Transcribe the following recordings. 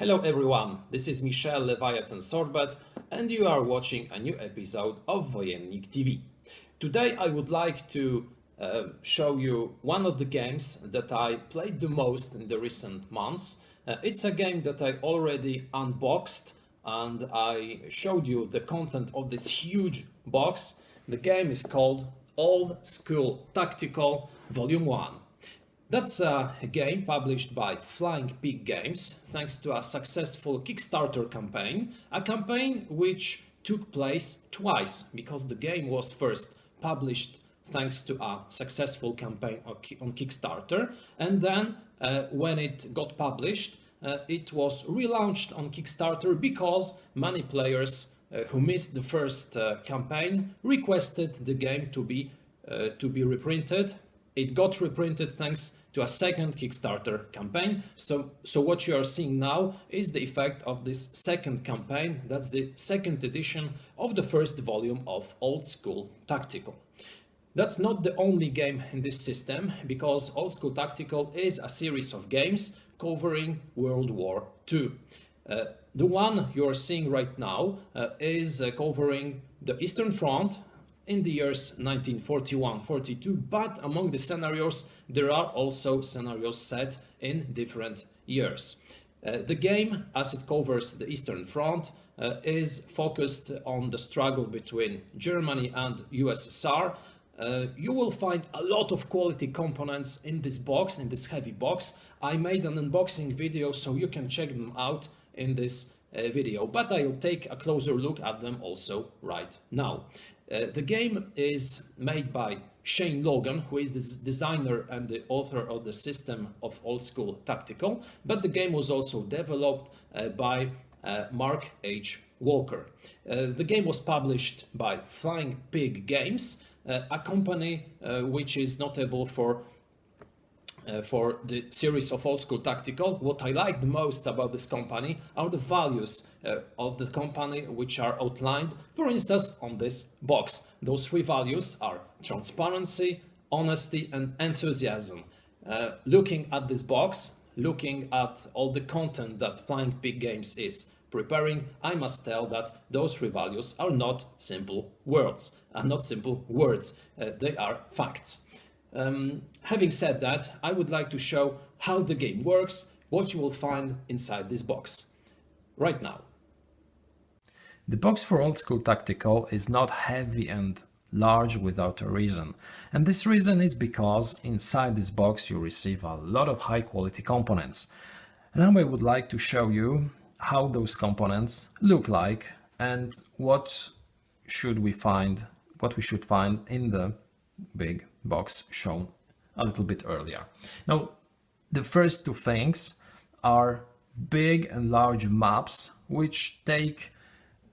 Hello everyone, this is Michel Leviathan Sorbet and you are watching a new episode of Wojennik TV. Today I would like to show you one of the games that I played the most in the recent months. It's a game that I already unboxed and I showed you the content of this huge box. The game is called Old School Tactical Volume 1. That's a game published by Flying Pig Games thanks to a successful Kickstarter campaign, a campaign which took place twice because the game was first published thanks to a successful campaign on Kickstarter, and then when it got published it was relaunched on Kickstarter because many players who missed the first campaign requested the game to be reprinted. It got reprinted thanks to a second Kickstarter campaign. So what you are seeing now is the effect of this second campaign. That's the second edition of the first volume of Old School Tactical. That's not the only game in this system, because Old School Tactical is a series of games covering World War II. The one you are seeing right now is covering the Eastern Front in the years 1941-42, but among the scenarios there are also scenarios set in different years. The game, as it covers the Eastern Front, is focused on the struggle between Germany and USSR. You will find a lot of quality components in this box, in this heavy box. I made an unboxing video so you can check them out in this video, but I'll take a closer look at them also right now. The game is made by Shane Logan, who is the designer and the author of the system of Old School Tactical, but the game was also developed by Mark H. Walker. The game was published by Flying Pig Games, a company which is notable for the series of Old School Tactical. What I like the most about this company are the values of the company which are outlined, for instance, on this box. Those three values are transparency, honesty and enthusiasm. Looking at this box, looking at all the content that Flying Pig Games is preparing, I must tell that those three values are not simple words, they are facts. Having said that, I would like to show how the game works, what you will find inside this box right now. The box for Old School Tactical is not heavy and large without a reason. And this reason is because inside this box you receive a lot of high quality components. And now I would like to show you how those components look like and what we should find in the big box shown a little bit earlier. Now, the first two things are big and large maps which take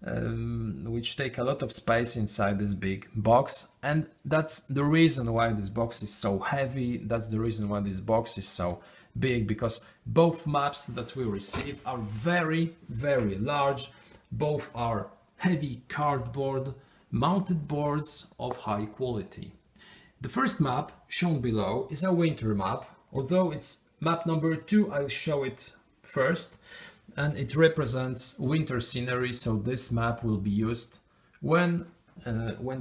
a lot of space inside this big box, and that's the reason why this box is so heavy. That's the reason why this box is so big, because both maps that we receive are very, very large. Both are heavy cardboard mounted boards of high quality. The first map shown below is a winter map, although it's map number 2, I'll show it first, and it represents winter scenery, so this map will be used when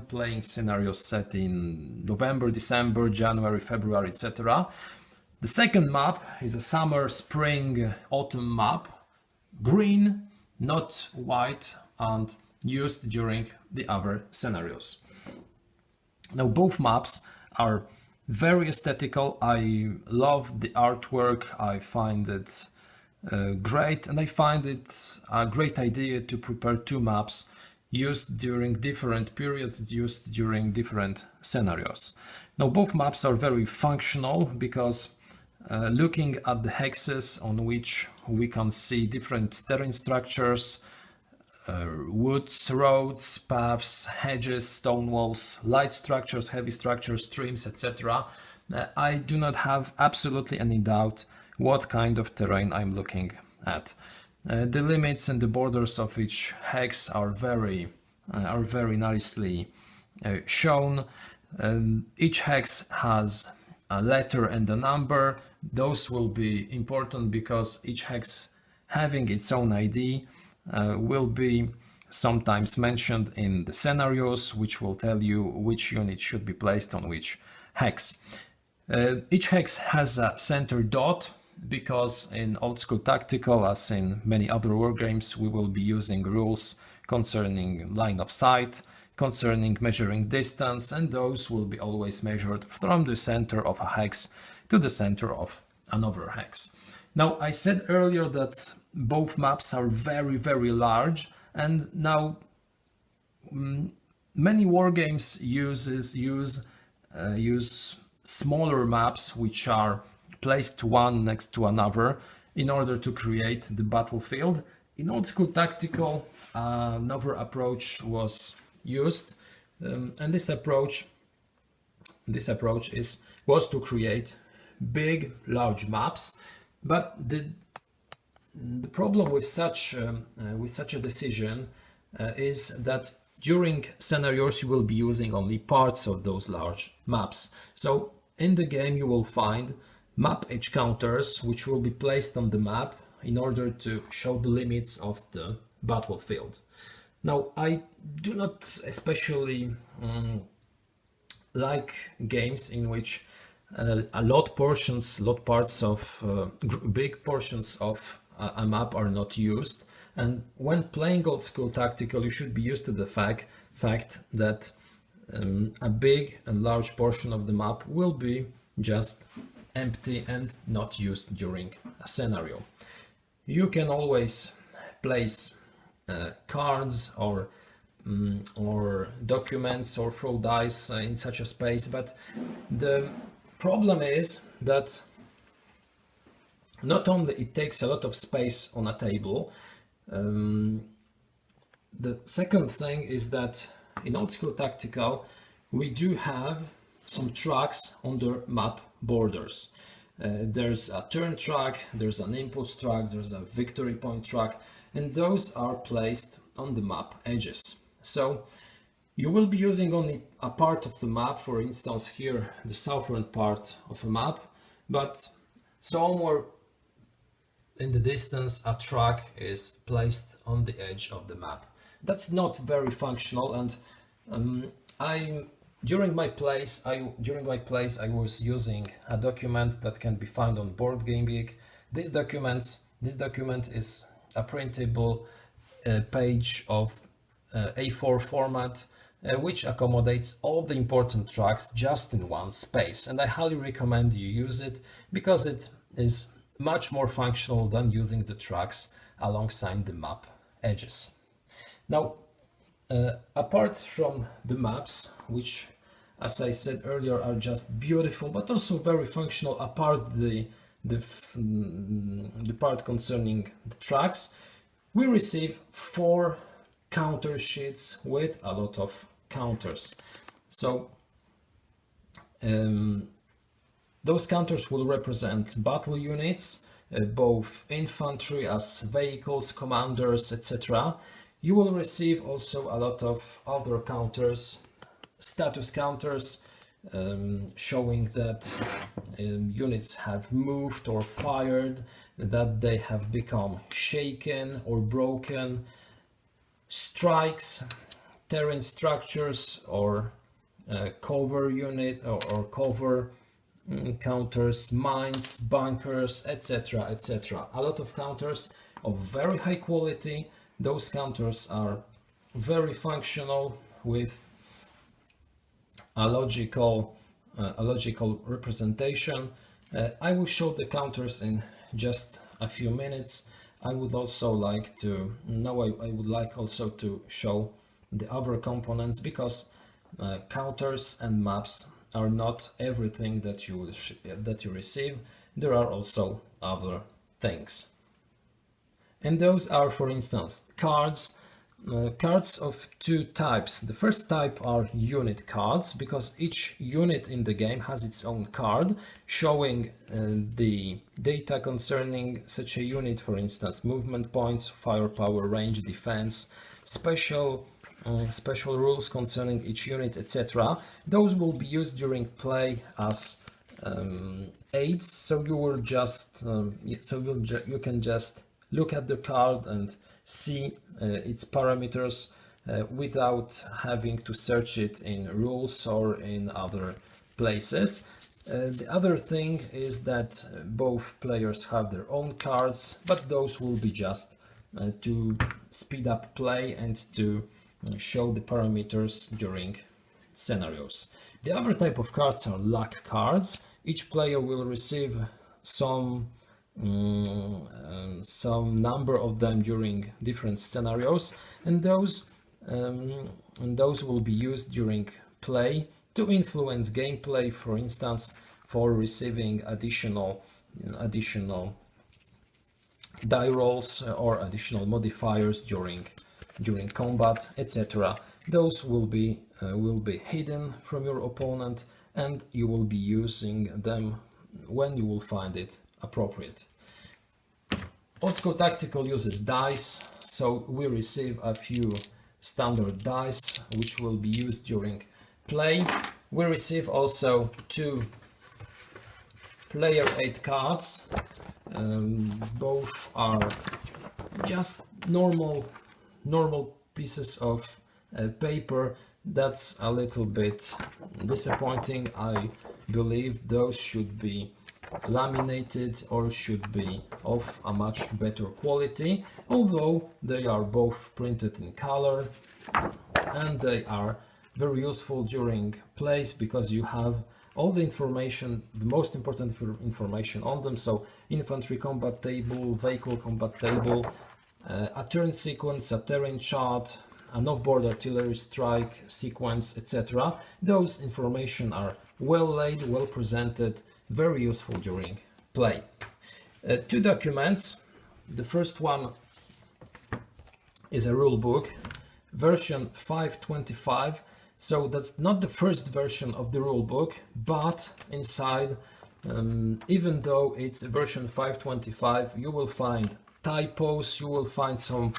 playing scenarios set in November, December, January, February, etc. The second map is a summer, spring, autumn map, green, not white, and used during the other scenarios. Now, both maps are very aesthetical. I love the artwork. I find it great, and I find it a great idea to prepare two maps used during different periods, used during different scenarios. Now, both maps are very functional because looking at the hexes on which we can see different terrain structures, woods, roads, paths, hedges, stone walls, light structures, heavy structures, streams, etc. I do not have absolutely any doubt what kind of terrain I'm looking at. The limits and the borders of each hex are very nicely shown. Each hex has a letter and a number. Those will be important because each hex having its own ID, will be sometimes mentioned in the scenarios, which will tell you which unit should be placed on which hex. Each hex has a center dot, because in Old School Tactical, as in many other wargames, we will be using rules concerning line of sight, concerning measuring distance, and those will be always measured from the center of a hex to the center of another hex. Now, I said earlier that both maps are very, very large, and now many wargames use smaller maps which are placed one next to another in order to create the battlefield. In Old School Tactical, another approach was used, and this approach was to create big, large maps. But the problem with such a decision is that during scenarios you will be using only parts of those large maps. So in the game you will find map edge counters which will be placed on the map in order to show the limits of the battlefield. Now, I do not especially like games in which big portions of a map are not used. And when playing Old School Tactical, you should be used to the fact that a big and large portion of the map will be just empty and not used during a scenario. You can always place cards or documents or throw dice in such a space, but the problem is that not only it takes a lot of space on a table, the second thing is that in Old School Tactical we do have some tracks on the map borders. There's a turn track, there's an impulse track, there's a victory point track, and those are placed on the map edges. So you will be using only a part of the map, for instance here the southern part of a map, but somewhere in the distance a track is placed on the edge of the map. That's not very functional, and during my plays I was using a document that can be found on BoardGameGeek. This document is a printable page of A4 format, which accommodates all the important tracks just in one space, and I highly recommend you use it because it is much more functional than using the tracks alongside the map edges. Now, apart from the maps, which as I said earlier are just beautiful but also very functional, apart the part concerning the tracks, we receive 4 counter sheets with a lot of counters. So those counters will represent battle units, both infantry as vehicles, commanders, etc. You will receive also a lot of other counters, status counters, showing that units have moved or fired, that they have become shaken or broken, strikes, terrain structures, or cover unit or cover counters, mines, bunkers, etc., etc. A lot of counters of very high quality. Those counters are very functional with a logical representation. I will show the counters in just a few minutes. I would also like to also to show the other components, because counters and maps are not everything that you receive. There are also other things, and those are, for instance, cards. Cards of 2 types. The first type are unit cards, because each unit in the game has its own card showing the data concerning such a unit, for instance, movement points, firepower, range, defense, special rules concerning each unit, etc. Those will be used during play as aids, so you will just you can just look at the card and see its parameters without having to search it in rules or in other places. The other thing is that both players have their own cards, but those will be just to speed up play and to show the parameters during scenarios. The other type of cards are luck cards. Each player will receive some number of them during different scenarios, and those will be used during play to influence gameplay, for instance, for receiving additional die rolls or additional modifiers during combat, etc. Those will be hidden from your opponent, and you will be using them when you will find it appropriate. Old School Tactical uses dice, so we receive a few standard dice which will be used during play. We receive also 2 player 8 cards. Both are just normal pieces of paper. That's a little bit disappointing. I believe those should be laminated or should be of a much better quality, although they are both printed in color and they are very useful during plays because you have all the information, the most important information on them. So infantry combat table, vehicle combat table, a turn sequence, a terrain chart, an off-board artillery strike sequence, etc. Those information are well laid, well presented, very useful during play. 2 documents. The first one is a rule book, version 525. So that's not the first version of the rule book, but inside, even though it's version 525, you will find typos, you will find some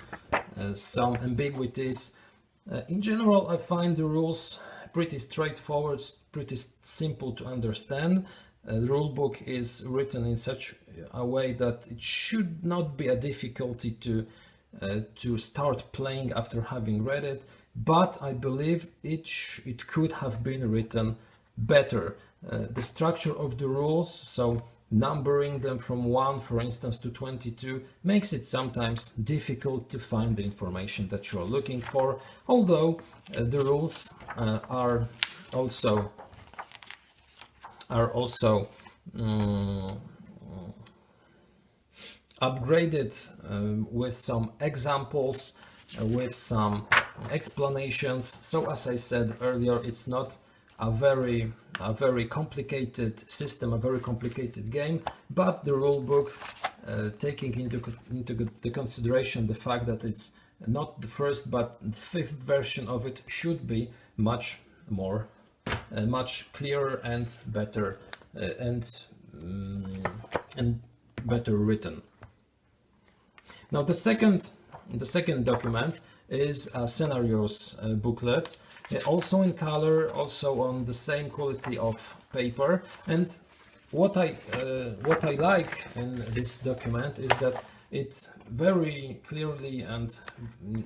ambiguities. In general, I find the rules pretty straightforward, pretty simple to understand. The rule book is written in such a way that it should not be a difficulty to start playing after having read it, but I believe it could have been written better. The structure of the rules, so numbering them from 1, for instance, to 22, makes it sometimes difficult to find the information that you're looking for, although the rules are also upgraded with some examples, with some explanations. So as I said earlier, it's not a very complicated system, a very complicated game, but the rule book, taking into the consideration the fact that it's not the first but the 5th version of it, should be much clearer and better and better written. Now the second document is a scenarios booklet, also in color, also on the same quality of paper. And what I like in this document is that it very clearly and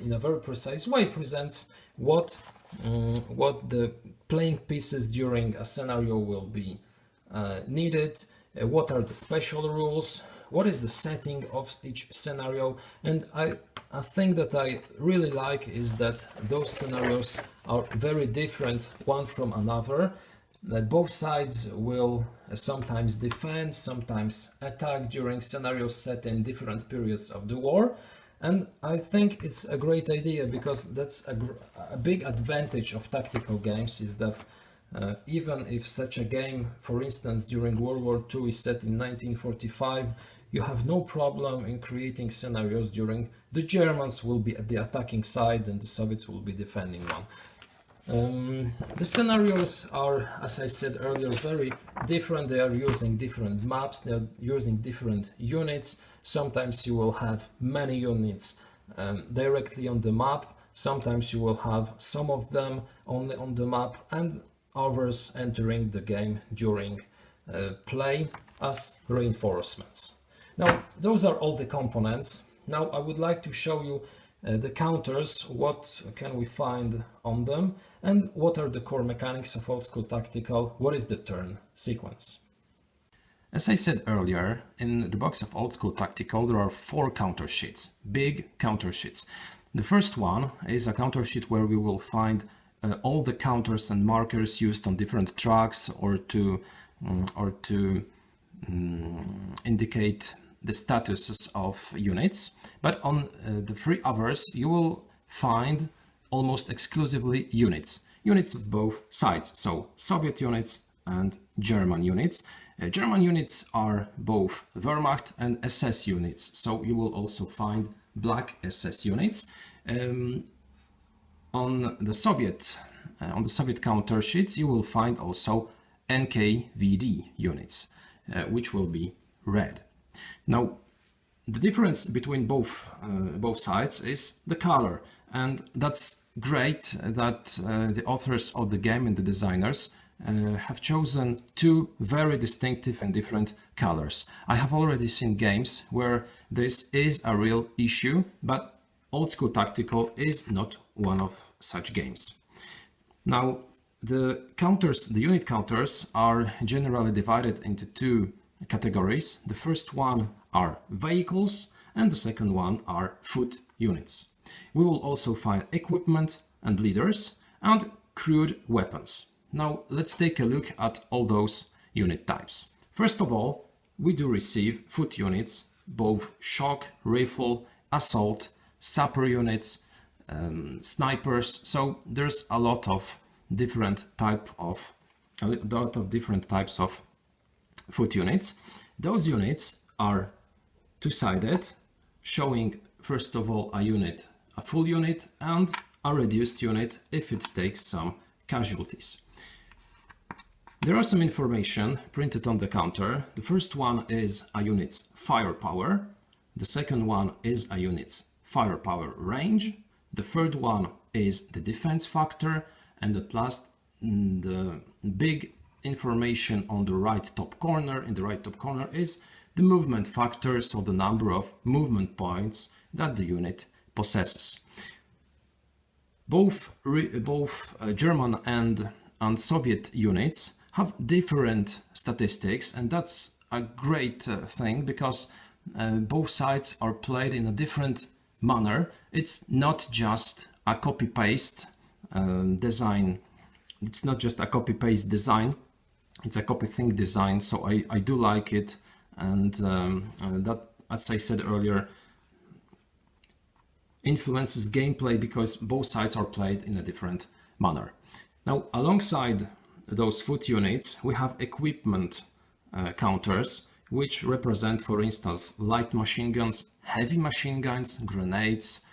in a very precise way presents what the playing pieces during a scenario will be needed, what are the special rules, what is the setting of each scenario. And a thing that I really like is that those scenarios are very different one from another. Both sides will sometimes defend, sometimes attack during scenarios set in different periods of the war. And I think it's a great idea, because that's a big advantage of tactical games, is that even if such a game, for instance, during World War II is set in 1945, you have no problem in creating scenarios during the Germans will be at the attacking side and the Soviets will be defending one. The scenarios are, as I said earlier, very different. They are using different maps, they are using different units. Sometimes you will have many units directly on the map, sometimes you will have some of them only on the map, and others entering the game during play as reinforcements. Now, those are all the components. Now I would like to show you the counters, what can we find on them, and what are the core mechanics of Old School Tactical, what is the turn sequence. As I said earlier, in the box of Old School Tactical there are 4 counter sheets, big counter sheets. The first one is a counter sheet where we will find all the counters and markers used on different tracks or to indicate the statuses of units. But on the 3 others you will find almost exclusively units of both sides, so Soviet units and German units. German units are both Wehrmacht and SS units, so you will also find black SS units. On the Soviet counter sheets you will find also NKVD units, which will be red. Now the difference between both sides is the color, and that's great that the authors of the game and the designers have chosen 2 very distinctive and different colors. I have already seen games where this is a real issue, but Old School Tactical is not one of such games. Now the unit counters are generally divided into 2 categories. The first one are vehicles and the second one are foot units. We will also find equipment and leaders and crude weapons. Now let's take a look at all those unit types. First of all, we do receive foot units, both shock, rifle, assault, sapper units, snipers. So there's a lot of different types of foot units. Those units are 2-sided, showing first of all a full unit and a reduced unit if it takes some casualties. There are some information printed on the counter. The first one is a unit's firepower. The second one is a unit's firepower range. The third one is the defense factor. And at last, the big information on the right top corner, is the movement factor, so the number of movement points that the unit possesses. Both German and Soviet units have different statistics, and that's a great thing because both sides are played in a different manner. It's not just a copy-paste design. It's not just a copy-paste design. It's a copy-think design. So I do like it, and that, as I said earlier, influences gameplay because both sides are played in a different manner. Now, alongside those foot units, we have equipment counters, which represent, for instance, light machine guns, heavy machine guns, grenades,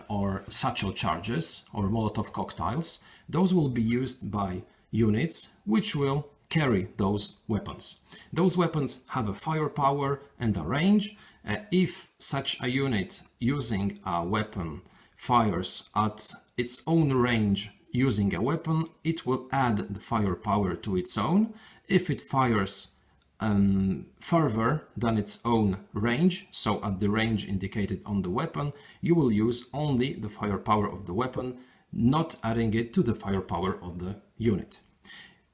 or satchel charges, or Molotov cocktails. Those will be used by units which will carry those weapons. Those weapons have a firepower and a range. If such a unit using a weapon fires at its own range using a weapon, it will add the firepower to its own. If it fires further than its own range, so at the range indicated on the weapon, you will use only the firepower of the weapon, not adding it to the firepower of the unit.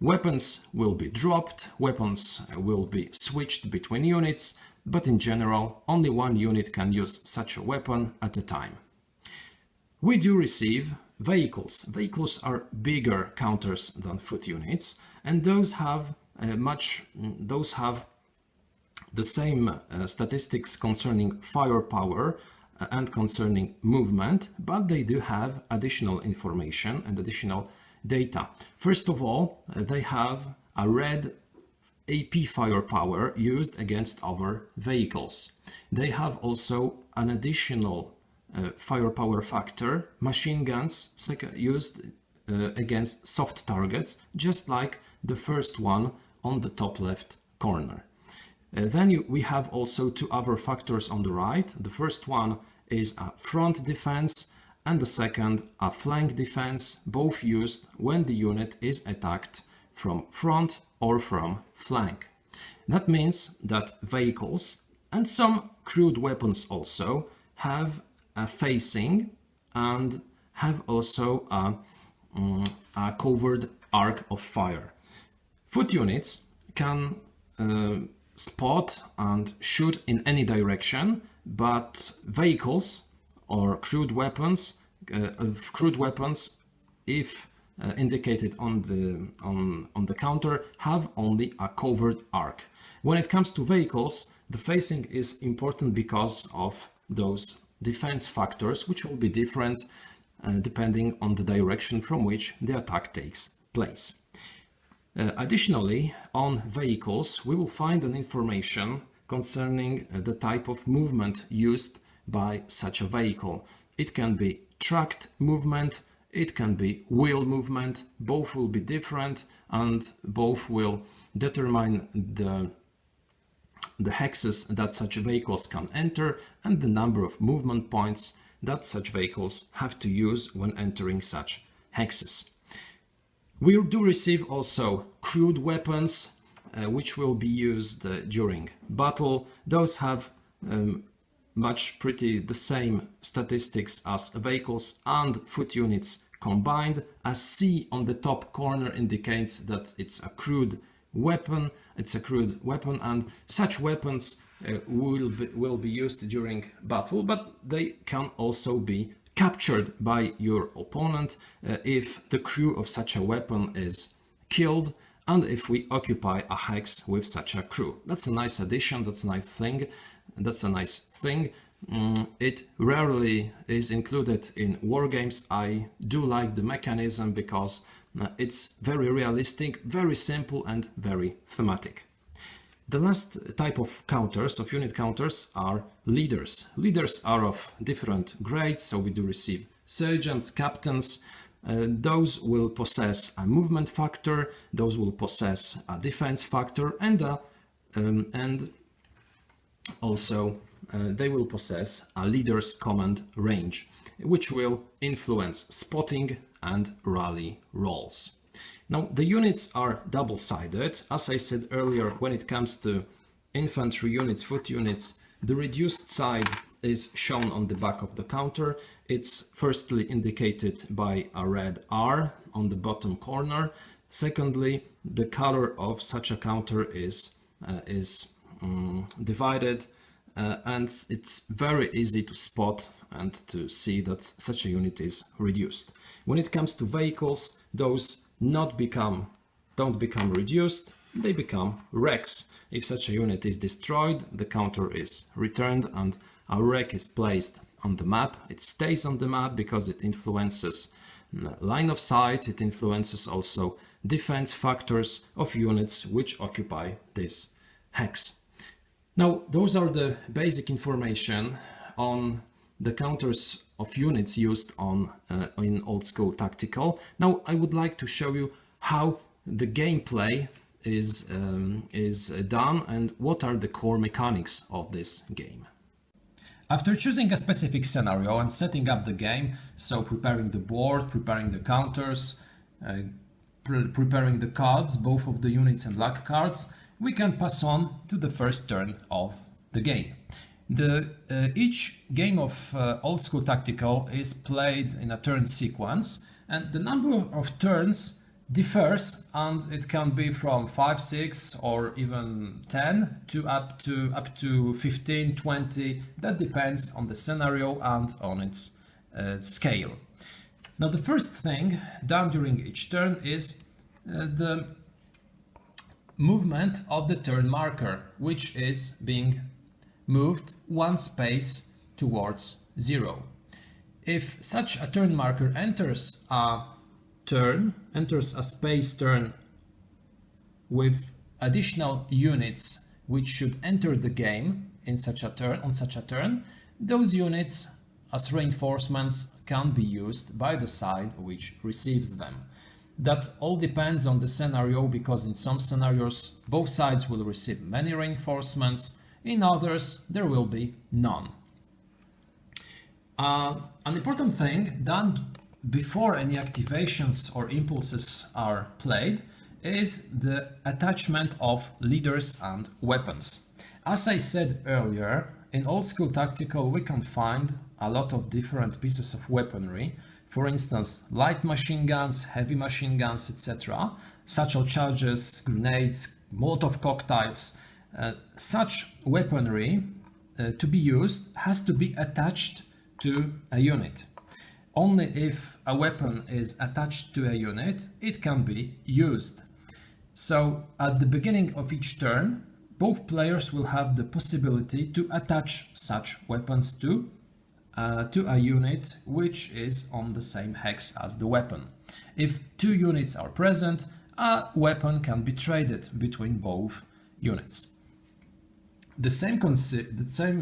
Weapons will be dropped, weapons will be switched between units, but in general, only one unit can use such a weapon at a time. We do receive vehicles. Vehicles are bigger counters than foot units, and those have the same statistics concerning firepower and concerning movement, but they do have additional information and additional data. First of all, they have a red AP firepower used against other vehicles. They have also an additional firepower factor, machine guns used against soft targets, just like the first one on the top left corner. Then we have also 2 other factors on the right. The first one is a front defense and the second a flank defense, both used when the unit is attacked from front or from flank. That means that vehicles And some crude weapons also have a facing and have also a covered arc of fire. Foot units can spot and shoot in any direction, but vehicles or crude weapons, if indicated on the counter, have only a covered arc. When it comes to vehicles, the facing is important because of those defense factors, which will be different depending on the direction from which the attack takes place. Additionally, on vehicles, we will find an information concerning the type of movement used by such a vehicle. It can be tracked movement, it can be wheel movement. Both will be different and both will determine the hexes that such vehicles can enter and the number of movement points that such vehicles have to use when entering such hexes. We do receive also crude weapons which will be used during battle. Those have pretty the same statistics as vehicles and foot units combined. A C on the top corner indicates that it's a crude weapon. And such weapons will be used during battle, but they can also be captured by your opponent if the crew of such a weapon is killed and if we occupy a hex with such a crew. That's a nice addition, that's a nice thing. It rarely is included in wargames. I do like the mechanism because it's very realistic, very simple and very thematic. The last type of counters, of unit counters, are leaders. Leaders are of different grades, so we do receive sergeants, captains. Those will possess a movement factor, those will possess a defense factor, and also they will possess a leader's command range, which will influence spotting and rally rolls. Now, the units are double-sided. As I said earlier, when it comes to infantry units, foot units, the reduced side is shown on the back of the counter. It's firstly indicated by a red R on the bottom corner. Secondly, the color of such a counter is divided, and it's very easy to spot and to see that such a unit is reduced. When it comes to vehicles, those don't become reduced, they become wrecks. If such a unit is destroyed, the counter is returned and a wreck is placed on the map. It stays on the map because it influences line of sight, it influences also defense factors of units which occupy this hex. Now, those are the basic information on the counters of units used in old school tactical. Now I would like to show you how the gameplay is done and what are the core mechanics of this game. After choosing a specific scenario and setting up the game, so preparing the board, preparing the counters, preparing the cards, both of the units and luck cards, we can pass on to the first turn of the game. Each game of old school tactical is played in a turn sequence, and the number of turns differs, and it can be from 5, 6 or even 10 to up to 15, 20. That depends on the scenario and on its scale. Now, the first thing done during each turn is the movement of the turn marker, which is being moved one space towards 0. If such a turn marker enters a space turn with additional units which should enter the game on such a turn, those units as reinforcements can be used by the side which receives them. That all depends on the scenario, because in some scenarios both sides will receive many reinforcements, in others there will be none. An important thing done before any activations or impulses are played is the attachment of leaders and weapons. As I said earlier, in old school tactical we can find a lot of different pieces of weaponry. For instance, light machine guns, heavy machine guns, etc. Satchel charges, grenades, Molotov cocktails. Such weaponry to be used has to be attached to a unit. Only if a weapon is attached to a unit, it can be used. So at the beginning of each turn, both players will have the possibility to attach such weapons to a unit which is on the same hex as the weapon. If two units are present, a weapon can be traded between both units. The same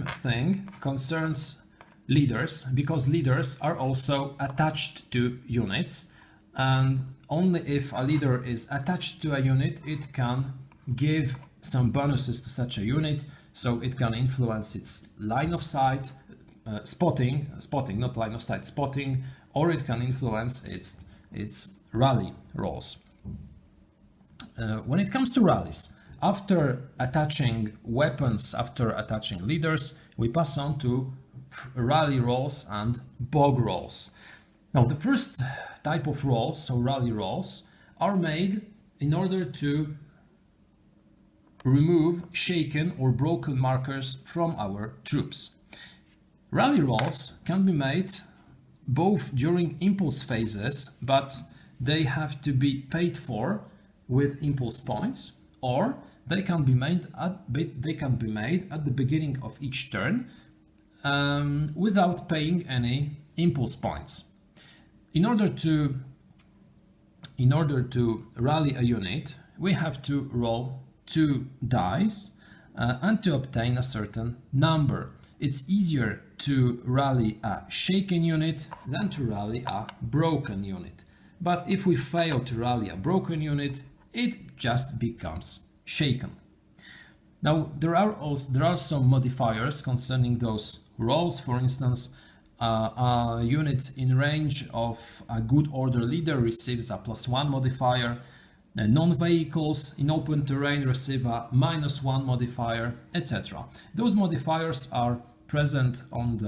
thing concerns leaders, because leaders are also attached to units, and only if a leader is attached to a unit it can give some bonuses to such a unit, so it can influence its line of sight, spotting, not line of sight, spotting, or it can influence its rally rolls. When it comes to rallies, after attaching weapons, after attaching leaders, we pass on to rally rolls and bog rolls. Now, the first type of rolls, so rally rolls, are made in order to remove shaken or broken markers from our troops. Rally rolls can be made both during impulse phases, but they have to be paid for with impulse points, or they can be made at the beginning of each turn without paying any impulse points. In order to rally a unit, we have to roll 2 dice and to obtain a certain number. It's easier to rally a shaken unit than to rally a broken unit. But if we fail to rally a broken unit, it just becomes shaken. Now, there are some modifiers concerning those rolls. For instance, a unit in range of a good order leader receives a +1 modifier. Non-vehicles in open terrain receive a -1 modifier, etc. Those modifiers are present on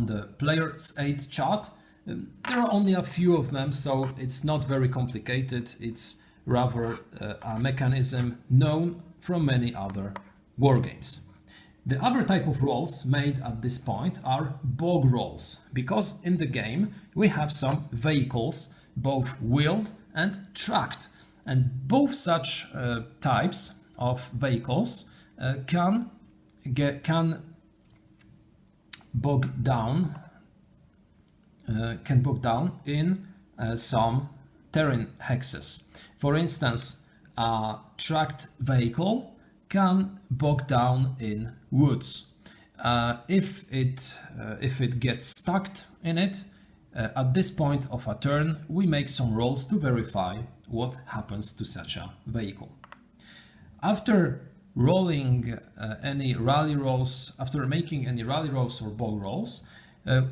the player's aid chart. There are only a few of them, so it's not very complicated. It's rather a mechanism known from many other wargames. The other type of rolls made at this point are bog rolls, because in the game we have some vehicles, both wheeled and tracked, and both such types of vehicles can bog down in some terrain hexes. For instance, a tracked vehicle can bog down in woods. If it gets stuck in it, at this point of a turn, we make some rolls to verify what happens to such a vehicle. After rolling any rally rolls, after making any rally rolls or bog rolls,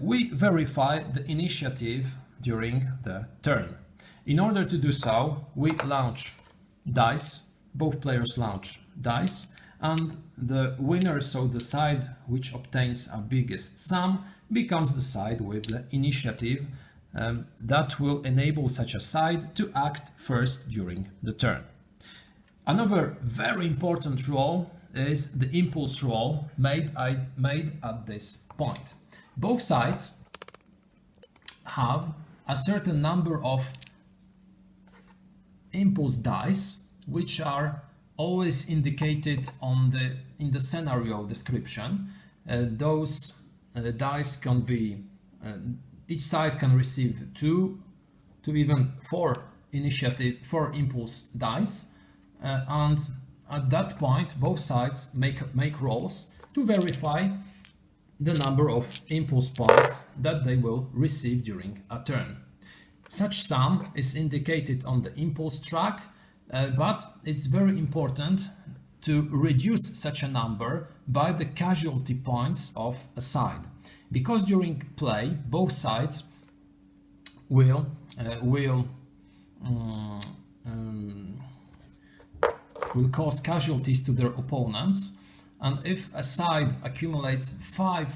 we verify the initiative during the turn. In order to do so, we launch dice, both players launch dice, and the winner, so the side which obtains a biggest sum, becomes the side with the initiative that will enable such a side to act first during the turn. Another very important roll is the impulse roll made at this point. Both sides have a certain number of impulse dice, which are always indicated in the scenario description. Those dice can be, each side can receive 2 to even 4 impulse dice, and at that point both sides make rolls to verify the number of impulse points that they will receive during a turn. Such sum is indicated on the impulse track, but it's very important to reduce such a number by the casualty points of a side, because during play both sides will will cause casualties to their opponents, and if a side accumulates five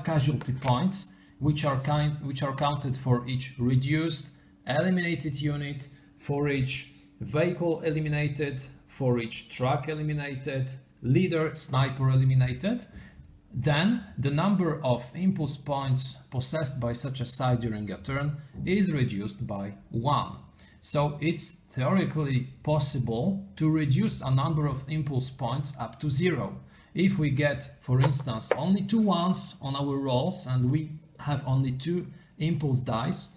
casualty points, which are counted for each reduced, eliminated unit, for each vehicle eliminated, for each truck eliminated, leader, sniper eliminated, then the number of impulse points possessed by such a side during a turn is reduced by 1. So it's theoretically possible to reduce a number of impulse points up to 0. If we get, for instance, only 2 ones on our rolls and we have only 2 impulse dice,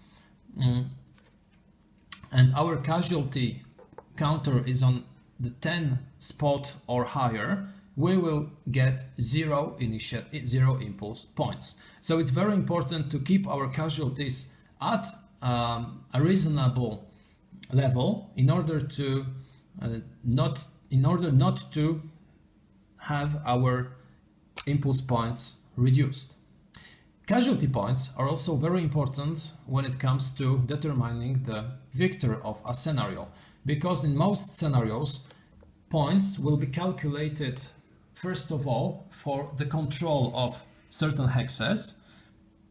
and our casualty counter is on the 10 spot or higher, we will get 0 impulse points. So it's very important to keep our casualties at a reasonable level in order not to have our impulse points reduced. Casualty points are also very important when it comes to determining the victor of a scenario, because in most scenarios points will be calculated first of all for the control of certain hexes.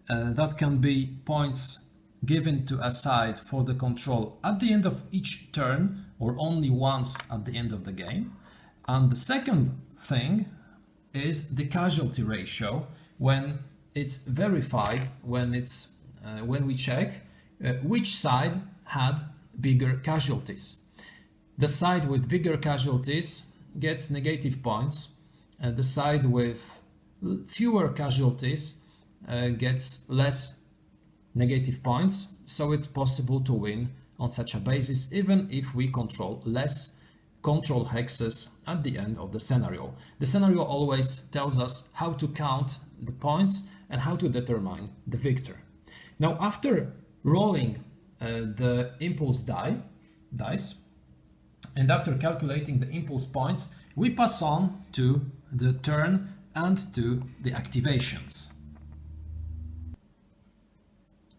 That can be points given to a side for the control at the end of each turn or only once at the end of the game. And the second thing is the casualty ratio, when it's verified, when we check which side had bigger casualties. The side with bigger casualties gets negative points, and the side with fewer casualties gets less negative points. So it's possible to win on such a basis, even if we control less control hexes at the end of the scenario. The scenario always tells us how to count the points and how to determine the victor. Now, after rolling the impulse dice and after calculating the impulse points, we pass on to the turn and to the activations.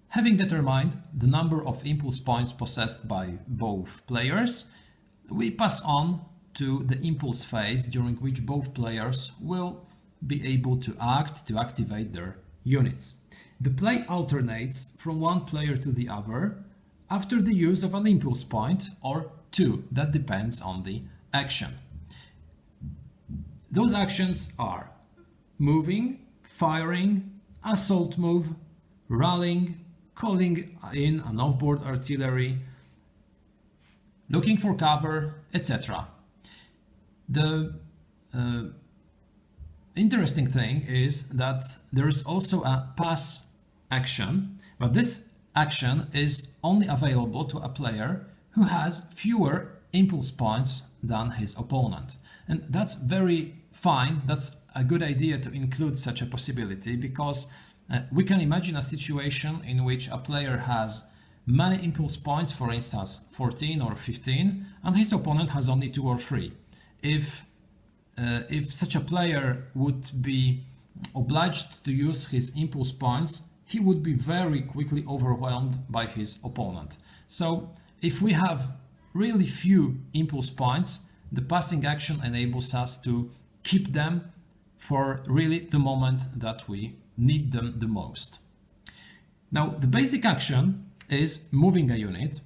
Having determined the number of impulse points possessed by both players, we pass on to the impulse phase, during which both players will be able to activate their units. The play alternates from one player to the other after the use of an impulse point or 2, that depends on the action. Those actions are moving, firing, assault move, rallying, calling in an offboard artillery, looking for cover, etc. The interesting thing is that there is also a pass action, but this action is only available to a player who has fewer impulse points than his opponent. And that's very fine. That's a good idea to include such a possibility, because we can imagine a situation in which a player has many impulse points, for instance 14 or 15, and his opponent has only 2 or 3. If such a player would be obliged to use his impulse points, he would be very quickly overwhelmed by his opponent. So if we have really few impulse points, the passing action enables us to keep them for really the moment that we need them the most. Now, the basic action is moving a unit.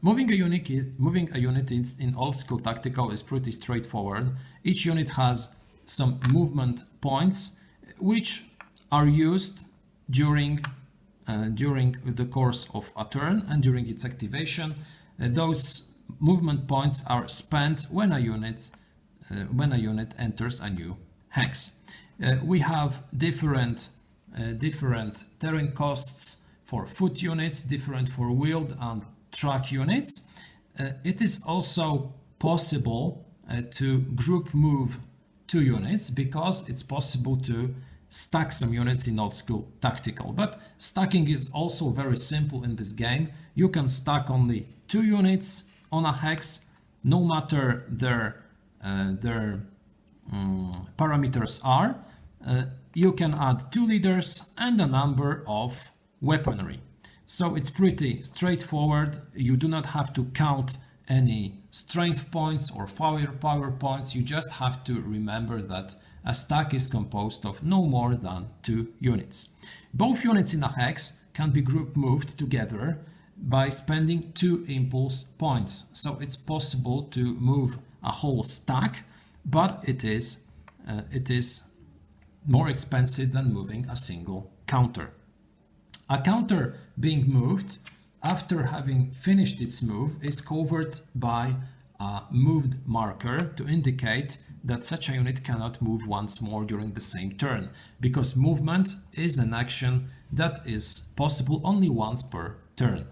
Moving a unit in old school tactical is pretty straightforward. Each unit has some movement points which are used during the course of a turn and during its activation. Those movement points are spent when a unit enters a new hex. We have different terrain costs for foot units, different for wheeled and truck units. It is also possible to group move 2 units, because it's possible to stack some units in old school tactical. But stacking is also very simple in this game. You can stack only 2 units on a hex, no matter their parameters are. You can add 2 leaders and a number of weaponry. So it's pretty straightforward. You do not have to count any strength points or power points. You just have to remember that a stack is composed of no more than 2 units. Both units in a hex can be group moved together by spending 2 impulse points. So it's possible to move a whole stack, but it is more expensive than moving a single counter. A counter being moved after having finished its move is covered by a moved marker to indicate that such a unit cannot move once more during the same turn, because movement is an action that is possible only once per turn.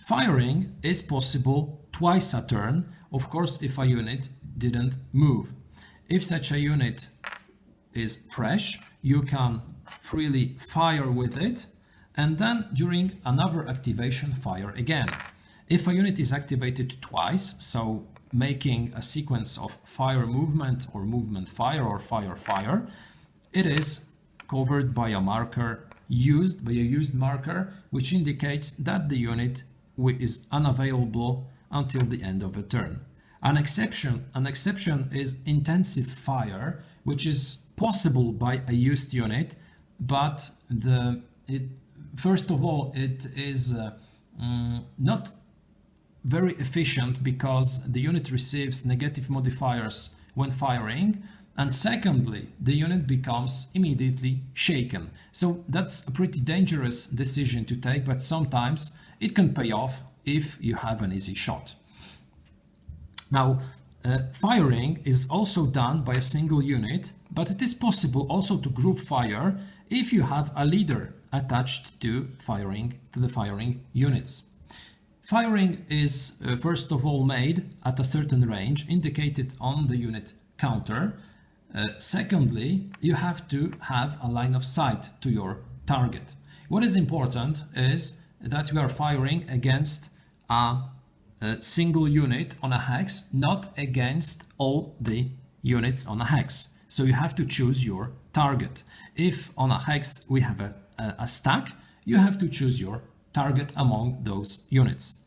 Firing is possible twice a turn, of course, if a unit didn't move. If such a unit is fresh, you can freely fire with it, and then during another activation fire again. If a unit is activated twice, so making a sequence of fire movement or movement fire or fire fire, it is covered by a marker used marker, which indicates that the unit is unavailable until the end of a turn. An exception is intensive fire, which is possible by a used unit, but first of all, it is not very efficient because the unit receives negative modifiers when firing, and secondly, the unit becomes immediately shaken. So that's a pretty dangerous decision to take, but sometimes it can pay off if you have an easy shot. Now, firing is also done by a single unit, but it is possible also to group fire if you have a leader attached to the firing units. Firing is first of all made at a certain range indicated on the unit counter. Secondly, you have to have a line of sight to your target. What is important is that you are firing against a single unit on a hex, not against all the units on a hex. So you have to choose your target. If on a hex we have a stack, you have to choose your target among those units.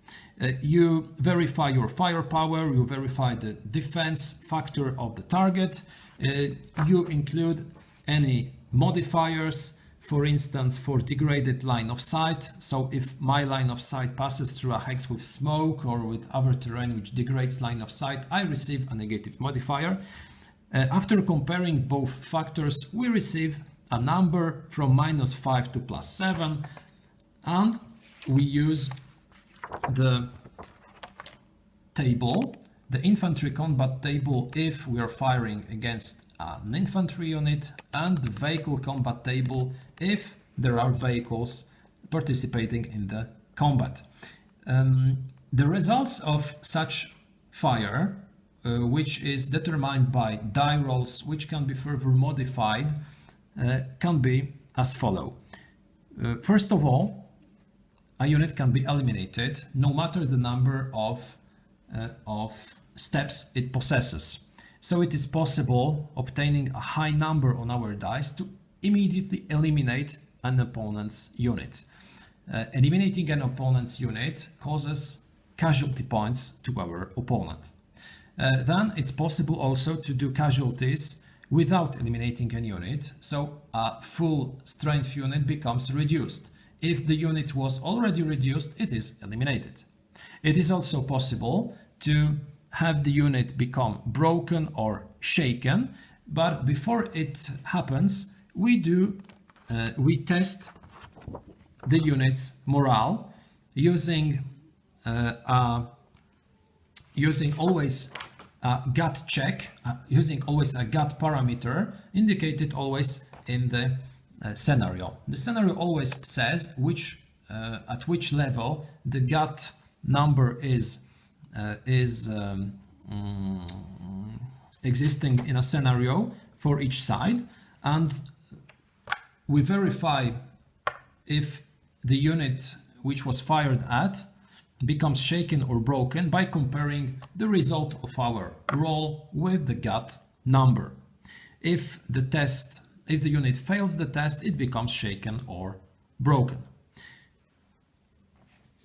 You verify your firepower, you verify the defense factor of the target, you include any modifiers, for instance, for degraded line of sight. So if my line of sight passes through a hex with smoke or with other terrain which degrades line of sight, I receive a negative modifier. After comparing both factors, we receive a number from -5 to +7, and we use the table, the infantry combat table, if we are firing against an infantry unit, and the vehicle combat table if there are vehicles participating in the combat. The results of such fire, which is determined by die rolls, which can be further modified, can be as follow. First of all, a unit can be eliminated no matter the number of steps it possesses. So it is possible, obtaining a high number on our dice, to immediately eliminate an opponent's unit. Eliminating an opponent's unit causes casualty points to our opponent. Then it's possible also to do casualties without eliminating an unit, so a full strength unit becomes reduced. If the unit was already reduced, it is eliminated. It is also possible to have the unit become broken or shaken, but before it happens, we test the unit's morale using always a gut check, using always a gut parameter indicated always in the scenario. The scenario always says at which level the gut number is existing in a scenario for each side, and we verify if the unit which was fired at becomes shaken or broken by comparing the result of our roll with the gut number. If the unit fails the test, it becomes shaken or broken.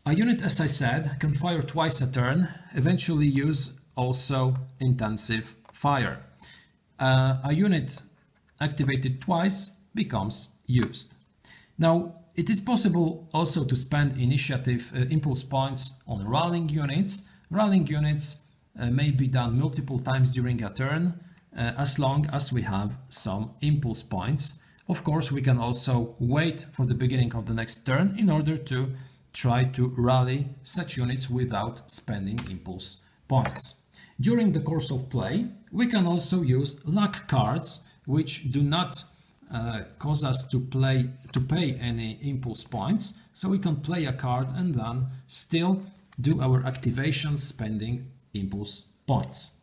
A unit, as I said, can fire twice a turn, eventually use also intensive fire. A unit activated twice becomes used. Now, it is possible also to spend initiative impulse points on rallying units. Rallying units may be done multiple times during a turn, as long as we have some impulse points. Of course, we can also wait for the beginning of the next turn in order to try to rally such units without spending impulse points. During the course of play, we can also use luck cards, which do not cause us to pay any impulse points. So we can play a card and then still do our activations spending impulse points.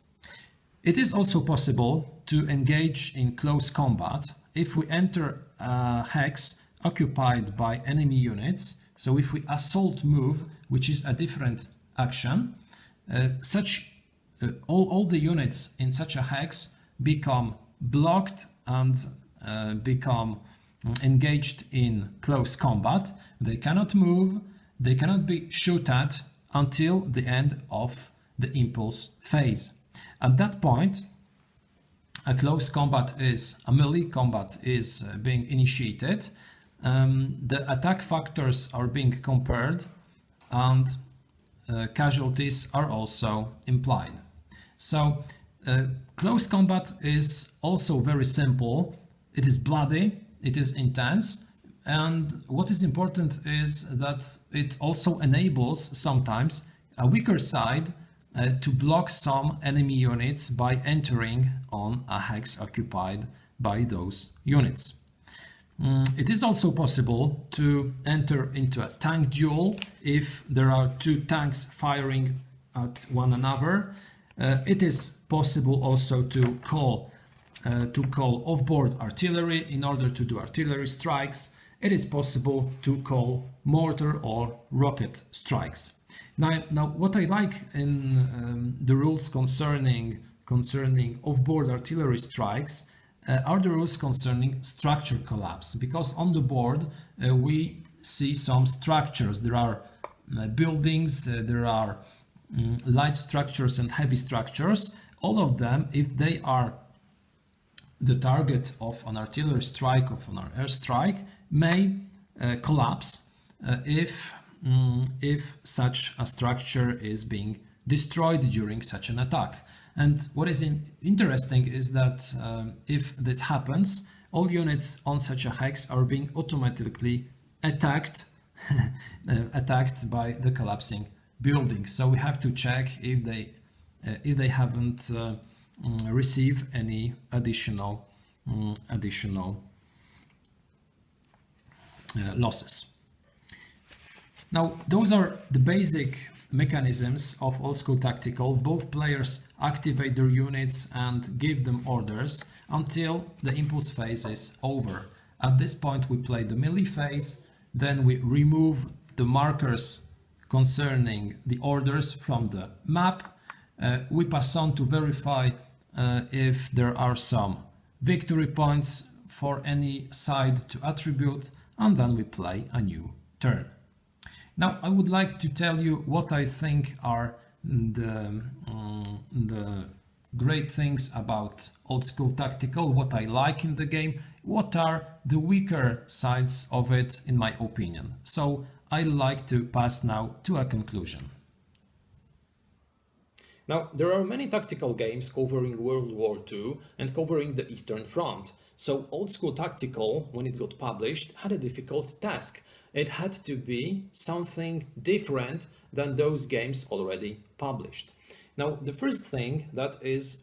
It is also possible to engage in close combat if we enter a hex occupied by enemy units. So if we assault move, which is a different action, all the units in such a hex become blocked and become engaged in close combat. They cannot move, they cannot be shot at until the end of the impulse phase. At that point, a melee combat is being initiated. The attack factors are being compared and casualties are also implied. So close combat is also very simple. It is bloody, it is intense, and what is important is that it also enables sometimes a weaker side to block some enemy units by entering on a hex occupied by those units. It is also possible to enter into a tank duel if there are two tanks firing at one another. It is possible also to call off-board artillery in order to do artillery strikes. It is possible to call mortar or rocket strikes. Now what I like in the rules concerning off-board artillery strikes are the rules concerning structure collapse, because on the board we see some structures. There are buildings, there are light structures and heavy structures. All of them, if they are the target of an artillery strike, of an airstrike, may collapse if such a structure is being destroyed during such an attack. And what is interesting is that if that happens, all units on such a hex are being automatically attacked by the collapsing building. So we have to check if they haven't received any additional losses. Now, those are the basic mechanisms of old school tactical. Both players activate their units and give them orders until the impulse phase is over. At this point we play the melee phase, then we remove the markers concerning the orders from the map. We pass on to verify if there are some victory points for any side to attribute, and then we play a new turn. Now I would like to tell you what I think are the great things about old school tactical, what I like in the game, what are the weaker sides of it in my opinion. So I like to pass now to a conclusion. Now, there are many tactical games covering World War II and covering the Eastern Front. So Old School Tactical, when it got published, had a difficult task. It had to be something different than those games already published. Now, the first thing that is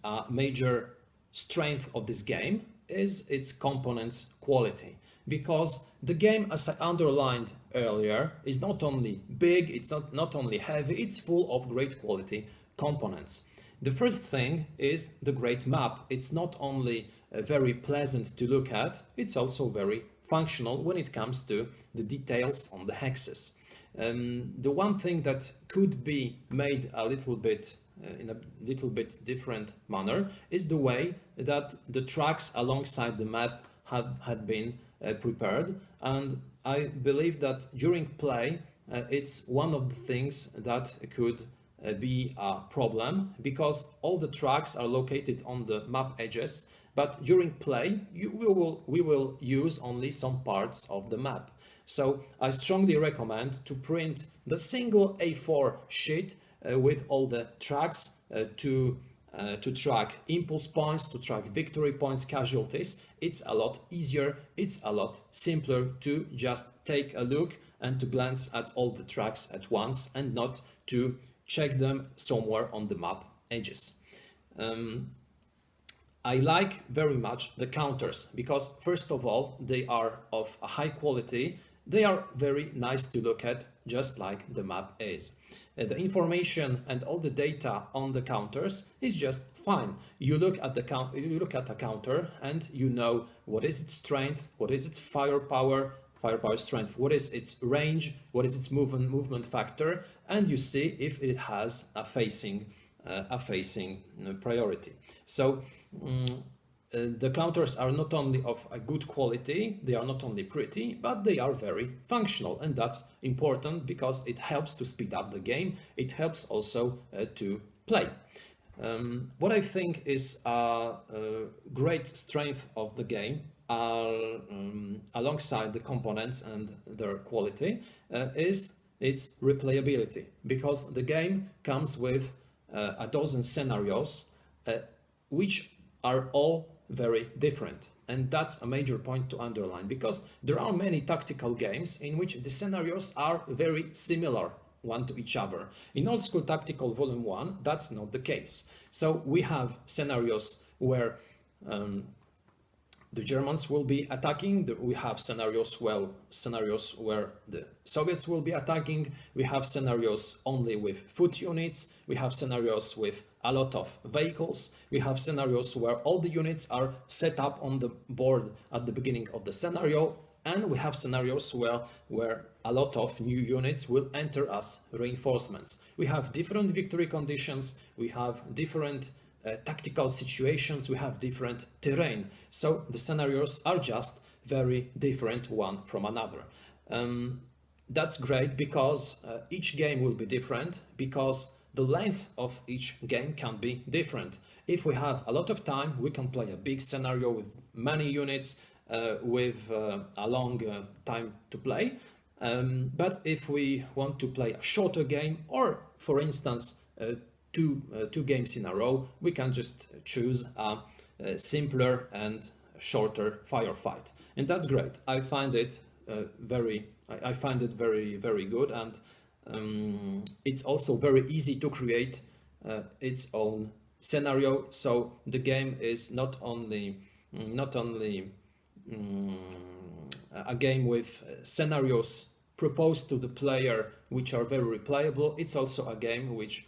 a major strength of this game is its components quality. Because the game, as I underlined earlier, is not only big, it's not only heavy, it's full of great quality components. The first thing is the great map. It's not only very pleasant to look at, it's also very functional when it comes to the details on the hexes. The one thing that could be made a little bit in a little bit different manner is the way that the tracks alongside the map had been prepared, and I believe that during play it's one of the things that could be a problem, because all the tracks are located on the map edges, but during play we will use only some parts of the map. So I strongly recommend to print the single A4 sheet with all the tracks to track impulse points, to track victory points, casualties. It's a lot easier, it's a lot simpler to just take a look and to glance at all the tracks at once and not to check them somewhere on the map edges. I like very much the counters because, first of all, they are of a high quality. They are very nice to look at, just like the map is. The information and all the data on the counters is just fine. You look at a counter and you know what is its strength, what is its firepower strength, what is its range, what is its movement factor, and you see if it has a facing priority. So the counters are not only of a good quality, they are not only pretty, but they are very functional, and that's important because it helps to speed up the game. It helps also to play. What I think is a great strength of the game, alongside the components and their quality, is its replayability, because the game comes with a dozen scenarios which are all very different. And that's a major point to underline, because there are many tactical games in which the scenarios are very similar one to each other. In Old School Tactical Volume 1, that's not the case. So we have scenarios where the Germans will be attacking. We have scenarios where the Soviets will be attacking. We have scenarios only with foot units. We have scenarios with a lot of vehicles. We have scenarios where all the units are set up on the board at the beginning of the scenario. And we have scenarios where a lot of new units will enter as reinforcements. We have different victory conditions. We have different tactical situations, we have different terrain. So the scenarios are just very different one from another. That's great because each game will be different, because the length of each game can be different. If we have a lot of time, we can play a big scenario with many units with a long time to play. But if we want to play a shorter game, or for instance two games in a row, we can just choose a simpler and shorter firefight, and that's great. I find it very good, and it's also very easy to create its own scenario. So the game is not only a game with scenarios proposed to the player which are very replayable. It's also a game which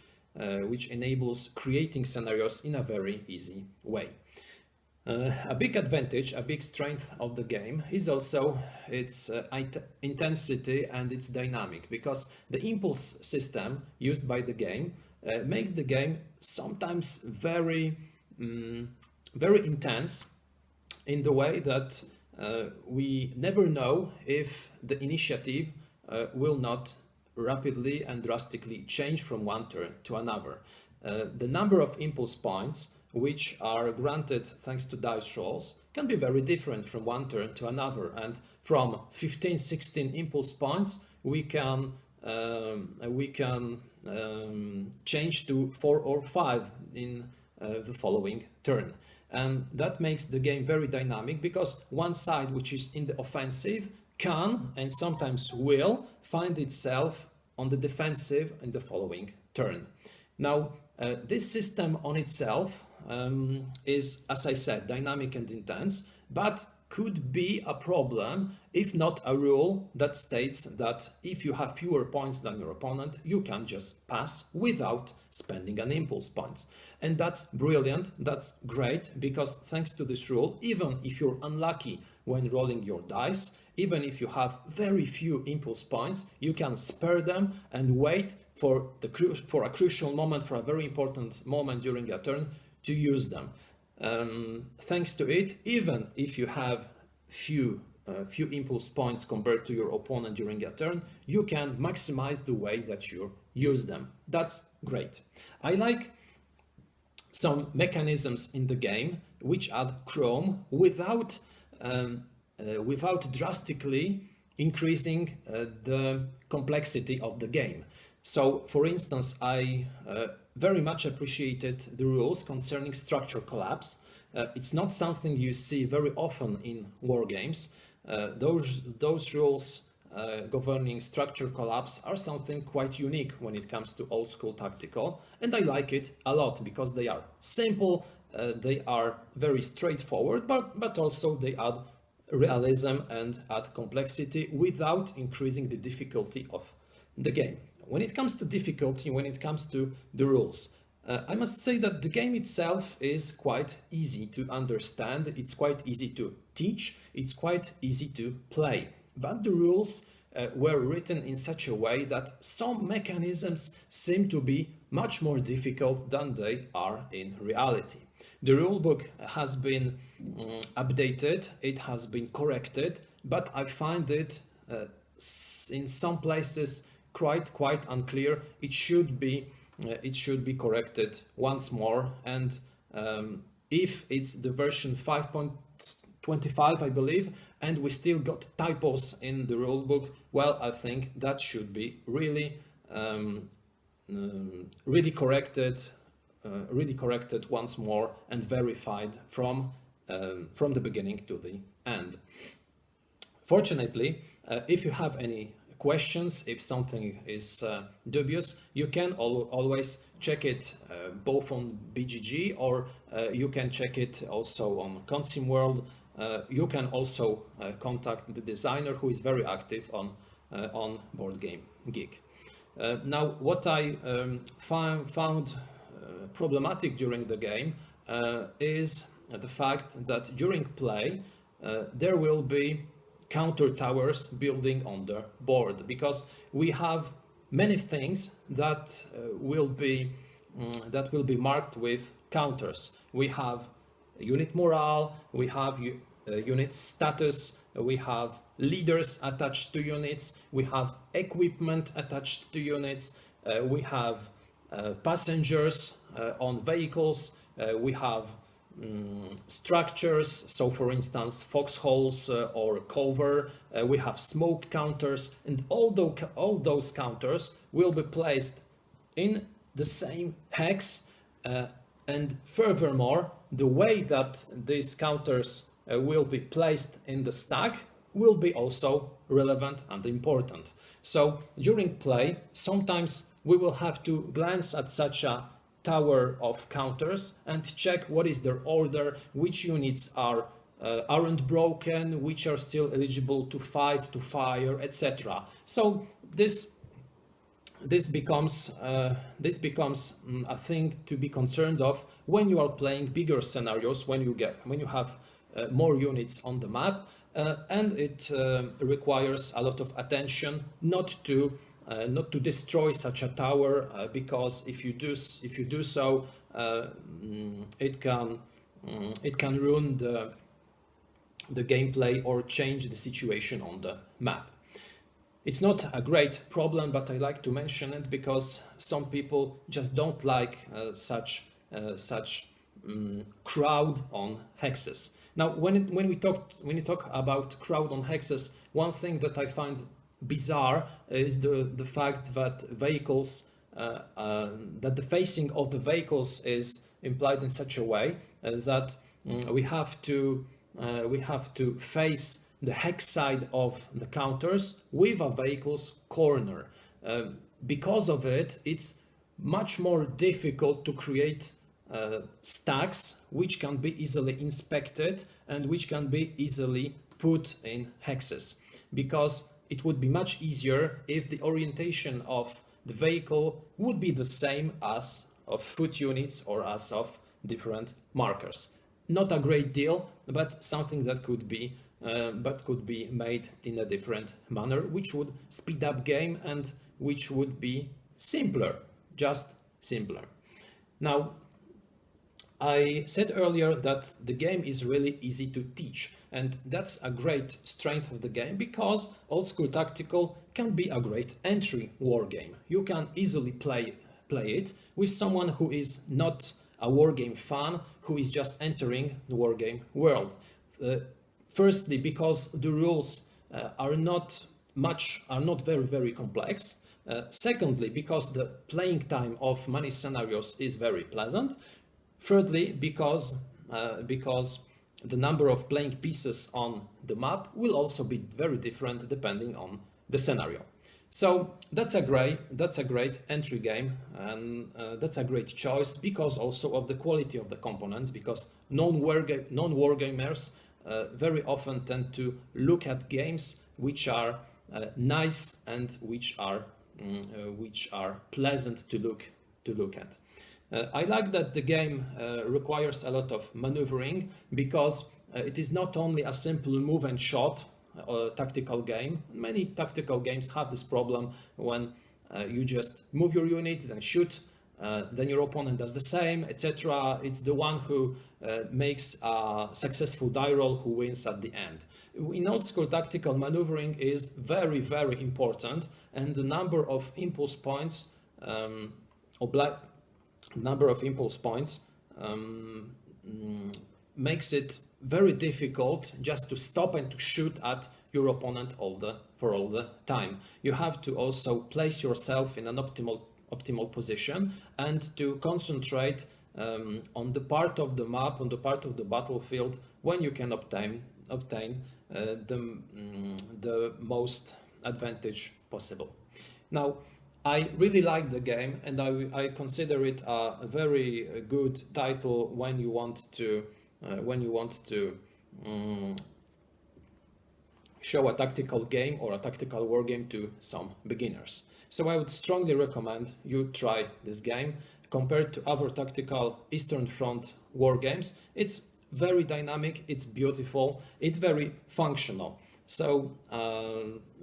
enables creating scenarios in a very easy way. A big advantage, a big strength of the game is also its intensity and its dynamic, because the impulse system used by the game makes the game sometimes very intense, in the way that we never know if the initiative will not rapidly and drastically change from one turn to another. The number of impulse points which are granted thanks to dice rolls can be very different from one turn to another, and from 15-16 impulse points we can change to 4 or 5 in the following turn. And that makes the game very dynamic, because one side which is in the offensive can and sometimes will find itself on the defensive in the following turn. Now, this system on itself is, as I said, dynamic and intense, but could be a problem if not a rule that states that if you have fewer points than your opponent, you can just pass without spending an impulse points. And that's brilliant, that's great, because thanks to this rule, even if you're unlucky when rolling your dice, even if you have very few impulse points, you can spare them and wait for a crucial moment, for a very important moment during a turn, to use them. Thanks to it, even if you have few few impulse points compared to your opponent during a turn, you can maximize the way that you use them. That's great. I like some mechanisms in the game which add chrome without drastically increasing the complexity of the game. So, for instance, I very much appreciated the rules concerning structure collapse. It's not something you see very often in wargames. Those rules governing structure collapse are something quite unique when it comes to old school tactical, and I like it a lot because they are simple, they are very straightforward, but also they add realism and add complexity without increasing the difficulty of the game. When it comes to difficulty, when it comes to the rules, I must say that the game itself is quite easy to understand, it's quite easy to teach, it's quite easy to play. But the rules were written in such a way that some mechanisms seem to be much more difficult than they are in reality. The rulebook has been updated, it has been corrected, but I find it in some places quite unclear. It should be corrected once more, and if it's the version 5.25, I believe, and we still got typos in the rulebook, well, I think that should be really corrected once more and verified from the beginning to the end. Fortunately, if you have any questions, if something is dubious, you can always check it both on BGG, or you can check it also on Consim World. You can also contact the designer, who is very active on Board Game Geek. Now, what I found problematic during the game is the fact that during play there will be counter towers building on the board, because we have many things that will be marked with counters. We have unit morale, we have unit status, we have leaders attached to units, we have equipment attached to units, we have passengers on vehicles, we have structures, so for instance foxholes or cover, we have smoke counters, and all those counters will be placed in the same hex, and furthermore the way that these counters will be placed in the stack will be also relevant and important. So during play, sometimes we will have to glance at such a tower of counters and check what is their order, which units aren't broken, which are still eligible to fight, to fire, etc. So this becomes a thing to be concerned of when you are playing bigger scenarios, when you have more units on the map, and it requires a lot of attention not to destroy such a tower, because if you do so, it can ruin the gameplay or change the situation on the map. It's not a great problem, but I like to mention it because some people just don't like such crowd on hexes. Now, when we talk about crowd on hexes, one thing that I find bizarre is the fact that vehicles, that the facing of the vehicles is implied in such a way that we have to face the hex side of the counters with a vehicle's corner. Because of it, it's much more difficult to create stacks which can be easily inspected and which can be easily put in hexes, because it would be much easier if the orientation of the vehicle would be the same as of foot units or as of different markers. Not a great deal, but something that could be made in a different manner, which would speed up game and which would be simpler, just simpler. Now, I said earlier that the game is really easy to teach, and that's a great strength of the game because Old School Tactical can be a great entry war game. You can easily play it with someone who is not a wargame fan, who is just entering the wargame world. Firstly, because the rules are not very complex. Secondly, because the playing time of many scenarios is very pleasant. Thirdly, because the number of playing pieces on the map will also be very different depending on the scenario. So that's a great entry game, and that's a great choice because also of the quality of the components. Because non-wargamers very often tend to look at games which are nice and which are pleasant to look at. I like that the game requires a lot of maneuvering because it is not only a simple move and shot tactical game. Many tactical games have this problem when you just move your unit, then shoot, then your opponent does the same, etc. It's the one who makes a successful die roll who wins at the end. In Old School Tactical, maneuvering is very important, and the number of impulse points makes it very difficult just to stop and to shoot at your opponent for all the time. You have to also place yourself in an optimal position and to concentrate on the part of the map, on the part of the battlefield when you can obtain the most advantage possible. Now, I really like the game, and I consider it a very good title when you want to show a tactical game or a tactical war game to some beginners. So I would strongly recommend you try this game. Compared to other tactical Eastern Front war games, it's very dynamic, it's beautiful, it's very functional. So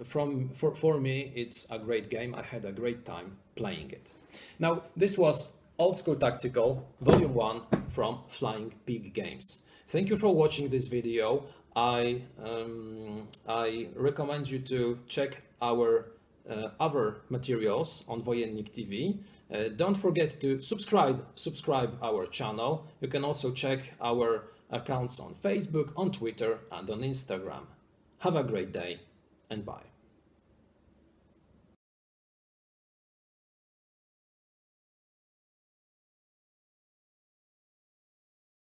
for me, it's a great game. I had a great time playing it. Now, this was Old School Tactical Volume 1 from Flying Pig Games. Thank you for watching this video. I recommend you to check our other materials on Wojennik TV. Don't forget to subscribe our channel. You can also check our accounts on Facebook, on Twitter, and on Instagram. Have a great day, and bye.